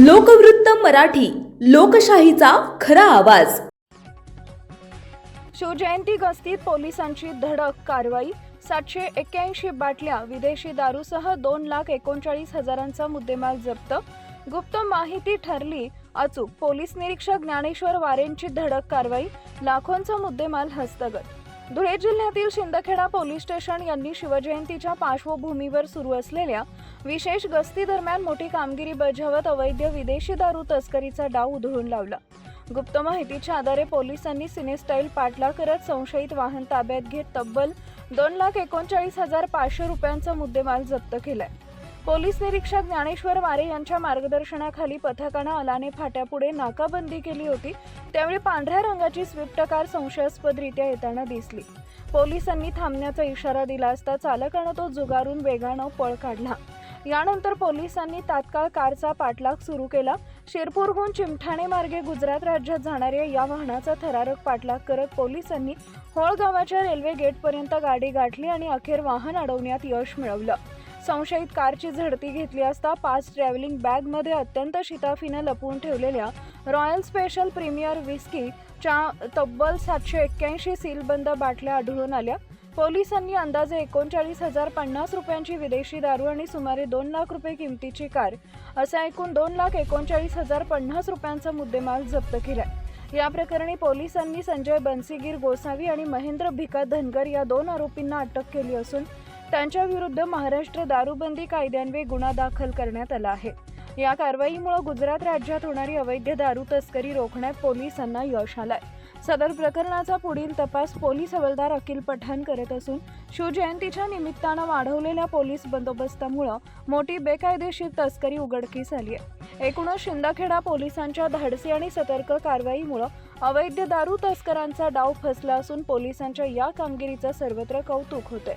लोकवृत्त मराठी, लोकशाहीचा खरा आवाज. शिवजयंती गस्तीत पोलिसांची धडक कारवाई. 781 बाटल्या विदेशी दारूसह 2,39,000चा मुद्देमाल जप्त. गुप्त माहिती ठरली अचूक. पोलीस निरीक्षक ज्ञानेश्वर वारेंची धडक कारवाई. लाखोंचा मुद्देमाल हस्तगत. धुळे जिल्ह्यातील शिंदखेडा पोलीस स्टेशन यांनी शिवजयंतीच्या पार्श्वभूमीवर सुरू असलेल्या विशेष गस्ती दरम्यान मोठी कामगिरी बजावत अवैध विदेशी दारू तस्करीचा डाव उधळून लावला. गुप्त माहितीच्या आधारे पोलिसांनी सिनेस्टाईल पाठलाग करत संशयित वाहन ताब्यात घेत तब्बल 2,39,500 रुपयांचा मुद्देमाल जप्त केलाय. पोलीस निरीक्षक ज्ञानेश्वर वारे यांच्या मार्गदर्शनाखाली पथकानं अलाने फाट्यापुढे नाकाबंदी केली होती. त्यावेळी पांढऱ्या रंगाची स्विफ्ट कार संशयास्पदरित्या येताना दिसली. पोलिसांनी थांबण्याचा इशारा दिला असता चालकानं तो झुगारून वेगानं पळ काढला. यानंतर पोलिसांनी तात्काळ कारचा पाठलाग सुरू केला. शिरपूरहून चिमठाणे मार्गे गुजरात राज्यात जाणाऱ्या या वाहनाचा थरारक पाठलाग करत पोलिसांनी होळ गावाच्या रेल्वे गेटपर्यंत गाडी गाठली आणि अखेर वाहन अडवण्यात यश मिळवलं. संशयित कारची झडती घेतली असता 5 ट्रॅव्हलिंग बॅगमध्ये अत्यंत शिताफीनं लपवून ठेवलेल्या रॉयल स्पेशल प्रीमियर विस्कीच्या तब्बल 781 सीलबंद बाटल्या आढळून आल्या. पोलिसांनी अंदाजे 39,050 रुपयांची विदेशी दारू आणि सुमारे 2 लाख रुपये किमतीची कार असा एकूण 2,39,050 रुपयांचा मुद्देमाल जप्त केलाय. या प्रकरणी पोलिसांनी संजय बनसीगीर गोसावी आणि महेंद्र भिका धनगर या 2 आरोपींना अटक केली असून त्यांच्या विरुद्ध महाराष्ट्र दारूबंदी कायद्यान्वये गुन्हा दाखल करण्यात आला आहे. या कारवाईमुळे गुजरात राज्यात होणारी अवैध दारू तस्करी रोखण्यात पोलिसांना यश आलंय. सदर प्रकरणाचा पुढील तपास पोलीस हवालदार अखिल पठाण करत असून शिवजयंतीच्या निमित्तानं वाढवलेल्या पोलीस बंदोबस्तामुळे मोठी बेकायदेशीर तस्करी उघडकीस आली आहे. एकूणच शिंदखेडा पोलिसांच्या धाडसी आणि सतर्क कारवाईमुळे अवैध दारू तस्करांचा डाव फसला असून पोलिसांच्या या कामगिरीचं सर्वत्र कौतुक होतंय.